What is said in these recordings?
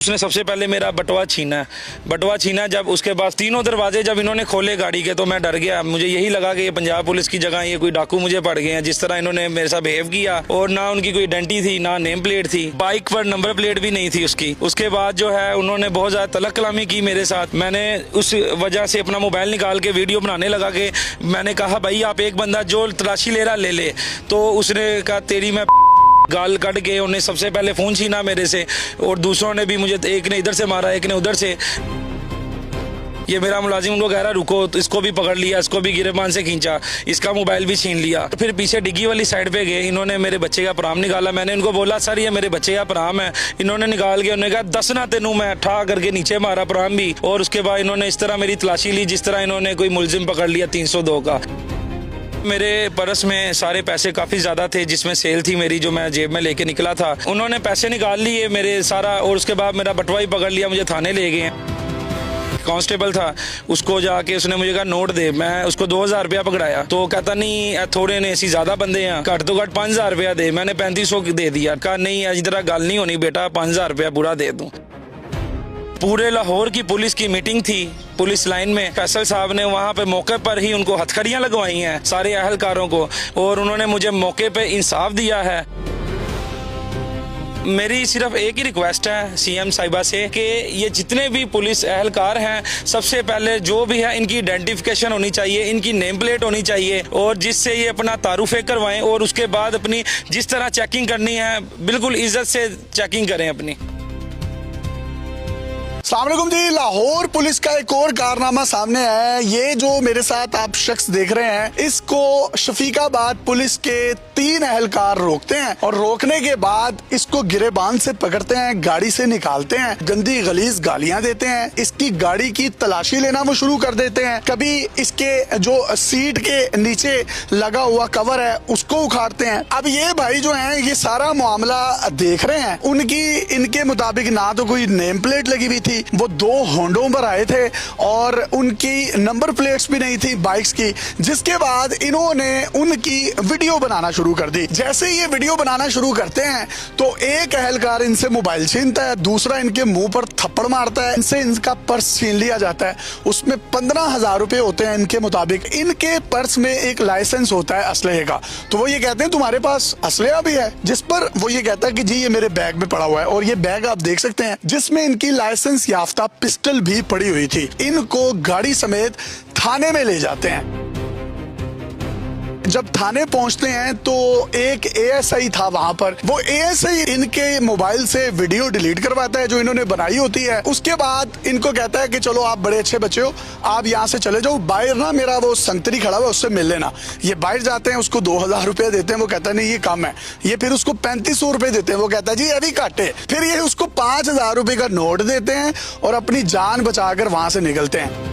उसने सबसे पहले मेरा बटुआ छीना। जब उसके बाद तीनों दरवाजे जब इन्होंने खोले गाड़ी के तो मैं डर गया। मुझे यही लगा कि ये पंजाब पुलिस की जगह ये कोई डाकू मुझे पड़ गए हैं, जिस तरह इन्होंने मेरे साथ बिहेव किया। और ना उनकी कोई आइडेंटिटी थी, ना नेम प्लेट थी, बाइक पर नंबर प्लेट भी नहीं थी उसकी। उसके बाद जो है उन्होंने बहुत ज़्यादा तलक कलामी की मेरे साथ। मैंने उस वजह से अपना मोबाइल निकाल के वीडियो बनाने लगा कि मैंने कहा भाई आप एक बंदा जो तलाशी ले रहा ले। तो उसने कहा तेरी मैं गाल कट के उन्हें सबसे पहले फ़ोन छीना मेरे से, और दूसरों ने भी मुझे, एक ने इधर से मारा, एक ने उधर से। ये मेरा मुलाजिम उनको कह रहा रुको, तो इसको भी पकड़ लिया, इसको भी गिरेबान से खींचा, इसका मोबाइल भी छीन लिया। तो फिर पीछे डिग्गी वाली साइड पे गए, इन्होंने मेरे बच्चे का पराम निकाला। मैंने इनको बोला सर ये मेरे बच्चे का पराम है। इन्होंने निकाल के उन्होंने कहा 10 ना तेनू मैं ठा करके नीचे मारा पराम भी। और उसके बाद इन्होंने इस तरह मेरी तलाशी ली जिस तरह इन्होंने कोई मुलजिम पकड़ लिया 302 का। मेरे पर्स में सारे पैसे काफ़ी ज़्यादा थे, जिसमें सेल थी मेरी जो मैं जेब में लेके निकला था। उन्होंने पैसे निकाल लिए मेरे सारा, और उसके बाद मेरा बटुआ ही पकड़ लिया, मुझे थाने ले गए। कांस्टेबल था, उसको जाके उसने मुझे कहा नोट दे। मैं उसको 2000 रुपया पकड़ाया तो कहता नहीं थोड़े ने ऐसी ज़्यादा बंदे हैं, घट तो घट 5000 रुपया दे। मैंने 3500 दे दिया। कहा नहीं इस तरह गल नहीं होनी बेटा, 5000 रुपया पूरा दे दूँ। पूरे लाहौर की पुलिस की मीटिंग थी पुलिस लाइन में। फैसल साहब ने वहाँ पे मौके पर ही उनको हथकड़ियाँ लगवाई हैं सारे अहलकारों को, और उन्होंने मुझे मौके पे इंसाफ दिया है। मेरी सिर्फ एक ही रिक्वेस्ट है सीएम साहिबा से कि ये जितने भी पुलिस अहलकार हैं, सबसे पहले जो भी है इनकी आइडेंटिफिकेशन होनी चाहिए, इनकी नेम प्लेट होनी चाहिए, और जिससे ये अपना तारुफे करवाएं, और उसके बाद अपनी जिस तरह चेकिंग करनी है बिल्कुल इज्जत से चेकिंग करें अपनी। अस्सलाम वालेकुम जी। लाहौर पुलिस का एक और कारनामा सामने आया है। ये जो मेरे साथ आप शख्स देख रहे हैं, इसको शफीकाबाद पुलिस के 3 अहलकार रोकते हैं, और रोकने के बाद इसको गिरेबान से पकड़ते हैं, गाड़ी से निकालते हैं, गंदी गलीज गालियां देते हैं, इसकी गाड़ी की तलाशी लेना वो शुरू कर देते हैं। कभी इसके जो सीट के नीचे लगा हुआ कवर है उसको उखाड़ते हैं। अब ये भाई जो है ये सारा मामला देख रहे हैं। इनके मुताबिक ना तो कोई नेम प्लेट लगी हुई थी, वो 2 होंडों पर आए थे, और उनकी नंबर प्लेट्स भी नहीं थी बाइक्स की। जिसके बाद इन्होंने उनकी वीडियो बनाना शुरू कर दी। जैसे ये वीडियो बनाना शुरू करते हैं तो एक अहलकार इनसे मोबाइल छीनता है, दूसरा इनके मुंह पर थप्पड़ मारता है, इनसे इनका पर्स छीन लिया जाता है। उसमें 15,000 रुपए होते हैं इनके मुताबिक। इनके पर्स में एक लाइसेंस होता है असलहे का, तो वो ये कहते हैं तुम्हारे पास असलहा भी है, जिस पर वो ये कहता है कि जी ये मेरे बैग में पड़ा हुआ है। और ये बैग आप देख सकते हैं जिसमें इनकी लाइसेंस याफ्ता पिस्टल भी पड़ी हुई थी। इनको गाड़ी समेत थाने में ले जाते हैं। जब थाने पहुंचते हैं तो एक एएसआई था वहां पर। वो एएसआई इनके मोबाइल से वीडियो डिलीट करवाता है जो इन्होंने बनाई होती है। उसके बाद इनको कहता है कि चलो आप बड़े अच्छे बच्चे हो, आप यहाँ से चले जाओ, बाहर ना मेरा वो संतरी खड़ा हुआ उससे मिल लेना। ये बाहर जाते हैं, उसको 2000 रुपया देते हैं, वो कहता है नहीं ये कम है। ये फिर उसको 3500 रुपए देते हैं, वो कहता है जी अभी काटे। फिर ये उसको 5000 रुपए का नोट देते हैं और अपनी जान बचाकर वहां से निकलते हैं।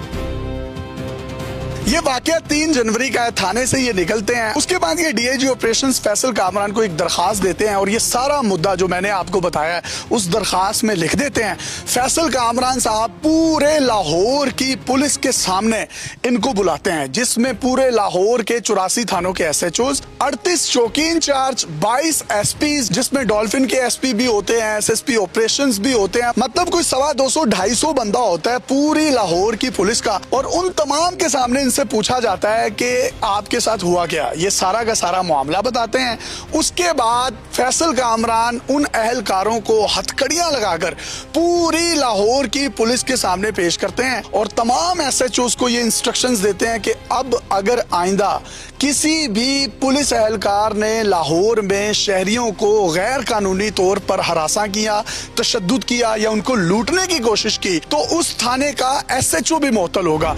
ये वाकया 3 जनवरी का है। थाने से ये निकलते हैं। उसके बाद ये डीआईजी ऑपरेशंस फैसल कामरान को एक दरखास्त देते हैं, और ये सारा मुद्दा जो मैंने आपको बताया है उस दरखास्त में लिख देते हैं। फैसल कामरान साहब पूरे लाहौर की पुलिस के सामने इनको बुलाते हैं, जिसमें पूरे लाहौर के 84 थानों के SHOs, 38 चौकी इंचार्ज, 22 SPs, जिसमें डॉल्फिन के SP भी होते हैं, SSP ऑपरेशंस भी होते हैं। मतलब कोई 250-250 बंदा होता है पूरी लाहौर की पुलिस का। और उन तमाम के सामने से पूछा जाता है कि आपके साथ हुआ क्या। ये सारा का सारा मामला बताते हैं। उसके बाद फैसल कामरान उन अहलकारों को हथकड़ियां लगाकर पूरी लाहौर की पुलिस के सामने पेश करते हैं, और तमाम SHOs को ये इंस्ट्रक्शंस देते हैं कि अब अगर आइंदा किसी भी पुलिस अहलकार ने लाहौर में शहरियों को गैर कानूनी तौर पर हरासा किया, तशद्दुद किया या उनको लूटने की कोशिश की, तो उस थाने का SHO भी मुअत्तल होगा।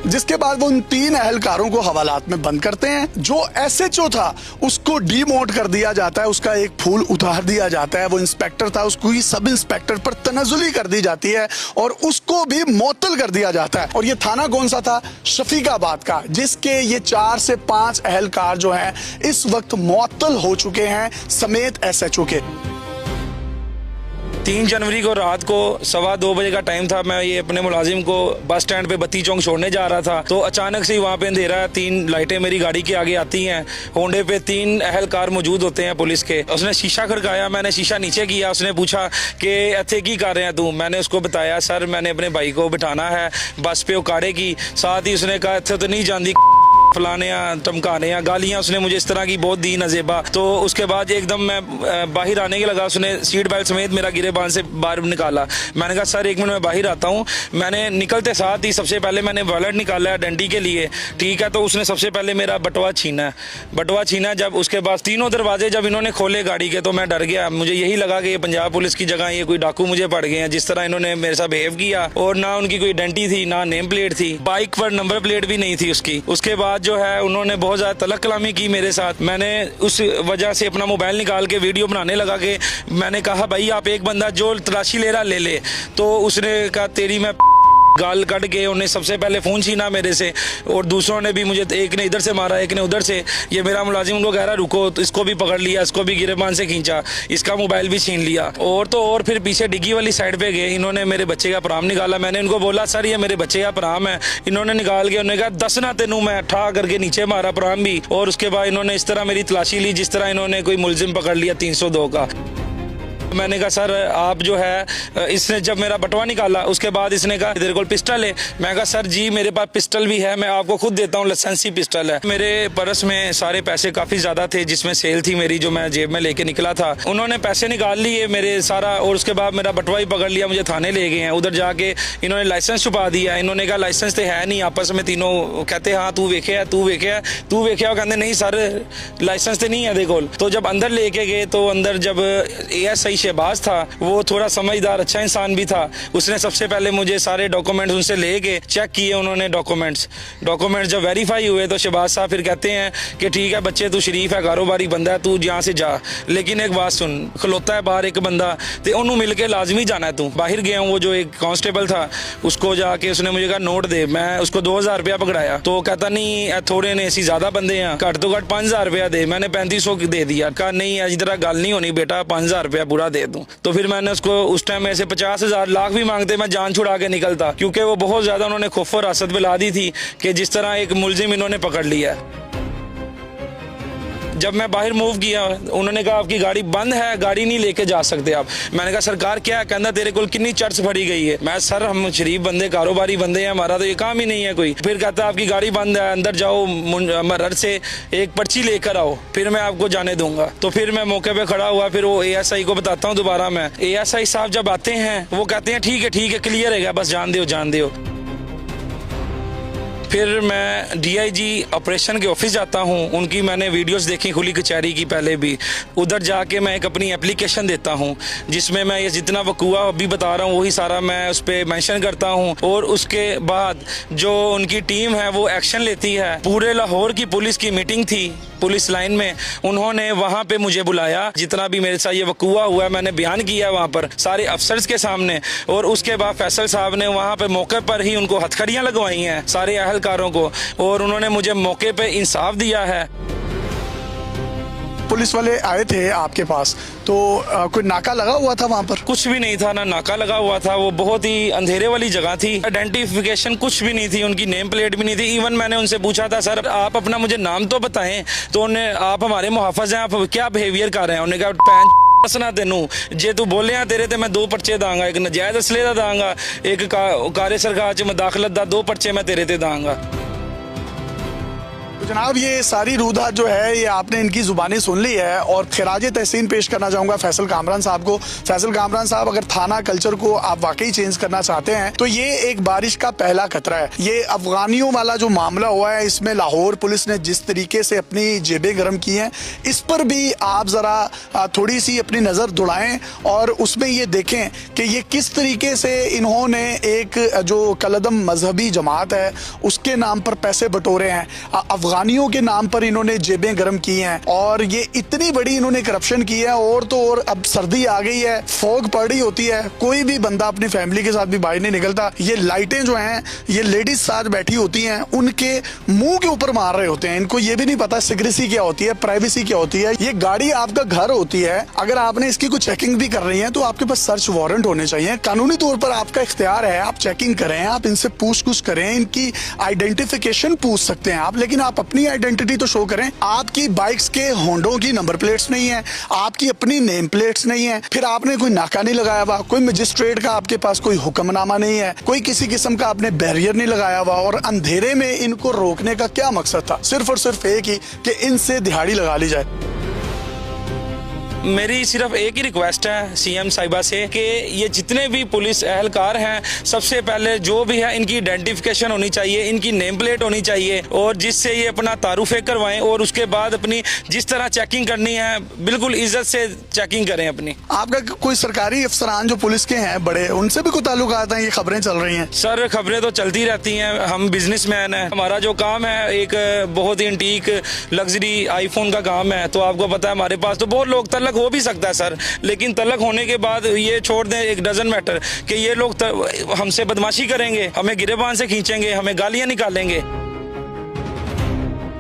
जिसके बाद वो उन 3 अहलकारों को हवालात में बंद करते हैं। जो SHO था उसको डीमोट कर दिया जाता है, उसका एक फूल उतार दिया जाता है। वो इंस्पेक्टर था, उसको ही सब इंस्पेक्टर पर तनजुली कर दी जाती है, और उसको भी मुअत्तल कर दिया जाता है। और ये थाना कौन सा था? शफीकाबाद का, जिसके ये 4 से 5 अहलकार जो हैं इस वक्त मुअत्तल हो चुके हैं, समेत SHO के। 3 जनवरी को रात को 2:15 बजे का टाइम था। मैं ये अपने मुलाजिम को बस स्टैंड पे बत्ती चौक छोड़ने जा रहा था, तो अचानक से ही वहाँ पे अंधेरा है, 3 लाइटें मेरी गाड़ी के आगे आती हैं। होंडे पे 3 अहलकार मौजूद होते हैं पुलिस के। उसने शीशा खड़काया, मैंने शीशा नीचे किया। उसने पूछा कि इत्थे की कर रहे हैं तू? मैंने उसको बताया सर मैंने अपने भाई को बिठाना है बस पे उकाड़े की। साथ ही उसने कहा इत्थे तो नहीं जानती फलाने टमकाने या गालियां उसने मुझे इस तरह की बहुत दी नजेबा। तो उसके बाद एकदम मैं बाहर आने के लगा, उसने सीट बेल्ट समेत मेरा गिरेबान से बाहर निकाला। मैंने कहा सर 1 मिनट में बाहर आता हूँ। मैंने निकलते साथ ही सबसे पहले मैंने वॉलेट निकाला है डंडी के लिए, ठीक है। तो उसने सबसे पहले मेरा बटुआ छीना। जब उसके बाद तीनों दरवाजे जब इन्होंने खोले गाड़ी के, तो मैं डर गया। मुझे यही लगा कि ये पंजाब पुलिस की जगह ये कोई डाकू मुझे पड़ गए हैं, जिस तरह इन्होंने मेरे साथ बिहेव किया। और ना उनकी कोई आइडेंटिटी थी, ना नेम प्लेट थी, बाइक पर नंबर प्लेट भी नहीं थी उसकी। उसके बाद जो है उन्होंने बहुत ज्यादा तलक कलामी की मेरे साथ। मैंने उस वजह से अपना मोबाइल निकाल के वीडियो बनाने लगा कि मैंने कहा भाई आप एक बंदा जो तलाशी ले रहा ले। तो उसने कहा तेरी मैं गाल कट के उन्हें सबसे पहले फ़ोन छीना मेरे से, और दूसरों ने भी मुझे, एक ने इधर से मारा, एक ने उधर से। ये मेरा मुलाजिम उनको कह रहा रुको, तो इसको भी पकड़ लिया, इसको भी गिरेबान से खींचा, इसका मोबाइल भी छीन लिया। और तो और फिर पीछे डिग्गी वाली साइड पे गए, इन्होंने मेरे बच्चे का पराम निकाला। मैंने इनको बोला सर ये मेरे बच्चे का पराम है। इन्होंने निकाल के उन्होंने कहा 10 ना तेनू, मैं ठा करके नीचे मारा पराम भी। और उसके बाद इन्होंने इस तरह मेरी तलाशी ली जिस तरह इन्होंने कोई मुलजिम पकड़ लिया 302 का। मैंने कहा सर आप जो है, इसने जब मेरा बटुआ निकाला उसके बाद इसने कहा तेरे को पिस्टल है? मैं कहा सर जी मेरे पास पिस्टल भी है, मैं आपको खुद देता हूँ, लाइसेंसी पिस्टल है। मेरे पर्स में सारे पैसे काफ़ी ज़्यादा थे जिसमें सेल थी मेरी, जो मैं जेब में लेके निकला था। उन्होंने पैसे निकाल लिए मेरे सारा, और उसके बाद मेरा बटुआ ही पकड़ लिया, मुझे थाने ले गए हैं। उधर जाके इन्होंने लाइसेंस छुपा दिया। इन्होंने कहा लाइसेंस तो है नहीं। आपस में तीनों कहते हाँ तू वेखे, कहते नहीं सर लाइसेंस तो नहीं है देखो। तो जब अंदर लेके गए, तो अंदर जब ASI शहबाज था, वो थोड़ा समझदार अच्छा इंसान भी था। उसने सबसे पहले मुझे सारे डॉक्यूमेंट्स उनसे लेके चेक किए उन्होंने। डॉक्यूमेंट्स जब वेरीफाई हुए तो शहबाज साहब फिर कहते हैं कि ठीक है बच्चे तू शरीफ है, कारोबारी बंदा है, तू यहाँ से जा, लेकिन एक बात सुन, खलोता है बाहर एक बंदा, तो उन्होंने मिल के लाजमी जाना है तू। बाहर गया हूँ, वो जो एक कांस्टेबल था उसको जाके उसने मुझे कहा नोट दे। मैं उसको 2000 रुपया पकड़ाया, तो कहता नहीं थोड़े ने ऐसी ज्यादा बंदे हैं, घट तो घट 5000 रुपया दे। मैंने 3500 दे दिया। कहा नहीं इस तरह गल नहीं होनी बेटा, 5000 रुपया पूरा दे दूं। तो फिर मैंने उसको उस टाइम में से 50,000 लाख भी मांगते मैं जान छुड़ा के निकलता, क्योंकि वो बहुत ज्यादा उन्होंने खौफ और रासत में ला दी थी कि जिस तरह एक मुलजिम इन्होंने पकड़ लिया है। जब मैं बाहर मूव किया उन्होंने कहा आपकी गाड़ी बंद है, गाड़ी नहीं लेके जा सकते आप। मैंने कहा सरकार क्या है? कहना तेरे को कितनी चर्च फड़ी गई है। मैं सर हम शरीफ बंदे कारोबारी बंदे हैं, हमारा तो ये काम ही नहीं है कोई। फिर कहता आपकी गाड़ी बंद है, अंदर जाओ मरर से एक पर्ची लेकर आओ, फिर मैं आपको जाने दूंगा। तो फिर मैं मौके पे खड़ा हुआ, फिर वो ASI को बताता हूँ दोबारा मैं। ASI साहब जब आते हैं वो कहते हैं ठीक है क्लियर है, बस जान दो। फिर मैं DIG ऑपरेशन के ऑफिस जाता हूँ, उनकी मैंने वीडियोस देखी खुली कचहरी की पहले भी। उधर जाके मैं एक अपनी एप्लीकेशन देता हूँ जिसमें मैं ये जितना वकूआ अभी बता रहा हूँ वही सारा मैं उस पर मेंशन करता हूँ। और उसके बाद जो उनकी टीम है वो एक्शन लेती है। पूरे लाहौर की पुलिस की मीटिंग थी पुलिस लाइन में, उन्होंने वहाँ पे मुझे बुलाया। जितना भी मेरे साथ ये वकूआ हुआ है मैंने बयान किया वहाँ पर सारे अफसर्स के सामने। और उसके बाद फैसल साहब ने वहाँ पे मौके पर ही उनको हथकड़ियाँ लगवाई हैं सारे अहलकारों को, और उन्होंने मुझे मौके पे इंसाफ दिया है। पुलिस वाले आए थे आपके पास, तो कोई नाका लगा हुआ था वहाँ पर? कुछ भी नहीं था, ना नाका लगा हुआ था। वो बहुत ही अंधेरे वाली जगह थी, आइडेंटिफिकेशन कुछ भी नहीं थी, उनकी नेम प्लेट भी नहीं थी। इवन मैंने उनसे पूछा था सर आप अपना मुझे नाम तो बताएं, तो उन्हें आप हमारे मुहाफिज हैं, आप क्या बिहेवियर कर रहे हैं? उन्होंने कहा दसना तेनू जे तू बोलिया तेरे ते मैं 2 पर्चे दांगा, एक नजायज असले का दांगा, एक कार्य सरकार च मुदाखलत दा, 2 पर्चे मैं तेरे ते दांगा। तो जनाब ये सारी रूदात जो है ये आपने इनकी जुबानी सुन ली है, और खिराज तहसीन पेश करना चाहूँगा फैसल कामरान साहब को। फैसल कामरान साहब, अगर थाना कल्चर को आप वाकई चेंज करना चाहते हैं तो ये एक बारिश का पहला खतरा है। ये अफगानियों वाला जो मामला हुआ है, इसमें लाहौर पुलिस ने जिस तरीके से अपनी जेबें गर्म की हैं, इस पर भी आप ज़रा थोड़ी सी अपनी नज़र दौड़ाएं और उसमें ये देखें कि ये किस तरीके से इन्होंने एक जो कलदम मजहबी जमात है उसके नाम पर पैसे बटोरे हैं। अफगानियों के नाम पर इन्होंने जेबें गर्म की हैं और ये इतनी बड़ी इन्होंने करप्शन की है। और तो और अब सर्दी आ गई है, फॉग पड़ रही होती है, कोई भी बंदा अपनी फैमिली के साथ भी बाहर नहीं निकलता। ये लाइटें जो हैं ये लेडीज साथ बैठी होती हैं, उनके मुंह के ऊपर मार रहे होते हैं। इनको ये भी नहीं पता सिक्रेसी क्या होती है, प्राइवेसी क्या होती है। ये गाड़ी आपका घर होती है, अगर आपने इसकी कोई चेकिंग भी कर रही है तो आपके पास सर्च वारंट होने चाहिए। कानूनी तौर पर आपका इख्तियार है, आप चेकिंग करें, आप इनसे पूछ करें, इनकी आइडेंटिफिकेशन पूछ सकते हैं आप, लेकिन आप अपनी आइडेंटिटी तो शो करें। आपकी बाइक्स के होंडों की नंबर प्लेट्स नहीं है, आपकी अपनी नेम प्लेट्स नहीं है, फिर आपने कोई नाका नहीं लगाया हुआ, कोई मजिस्ट्रेट का आपके पास कोई हुक्मनामा नहीं है, कोई किसी किस्म का आपने बैरियर नहीं लगाया हुआ। और अंधेरे में इनको रोकने का क्या मकसद था? सिर्फ और सिर्फ एक ही कि इनसे दिहाड़ी लगा ली जाए। मेरी सिर्फ एक ही रिक्वेस्ट है सीएम साहिबा से कि ये जितने भी पुलिस एहलकार हैं, सबसे पहले जो भी है इनकी आइडेंटिफिकेशन होनी चाहिए, इनकी नेम प्लेट होनी चाहिए, और जिससे ये अपना तारुफे करवाएं और उसके बाद अपनी जिस तरह चेकिंग करनी है बिल्कुल इज्जत से चेकिंग करें अपनी। आपका कोई सरकारी अफसरान जो पुलिस के हैं बड़े, उनसे भी कोई ताल्लुकात हैं? ये खबरें चल रही हैं सर, खबरें तो चलती रहती हैं। हम बिजनेसमैन हैं, हमारा जो काम है एक बहुत ही एंटीक लग्जरी आईफोन का काम है, तो आपको पता है हमारे पास तो बहुत लोग तलक हो भी सकता है सर, लेकिन तलक होने के बाद ये छोड़ दें, एक डजन मैटर कि ये लोग हमसे बदमाशी करेंगे, हमें गिरेबान से खींचेंगे, हमें गालियां निकालेंगे।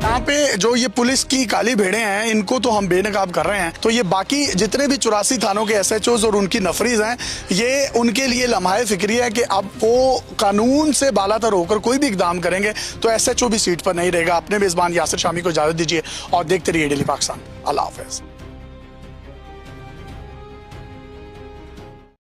यहाँ पे जो ये पुलिस की काली भेड़ें हैं इनको तो हम बेनकाब कर रहे हैं, तो ये बाकी जितने भी 84 थानों के SHOs और उनकी नफरीज हैं, ये उनके लिए लम्हाए फिक्री है कि अब वो कानून से बालातर होकर कोई भी इकदाम करेंगे तो SHO भी सीट पर नहीं रहेगा। अपने मेजबान यासिर शामी को इजाजत दीजिए और देखते रहिए डेली पाकिस्तान। अल्लाह हाफिज।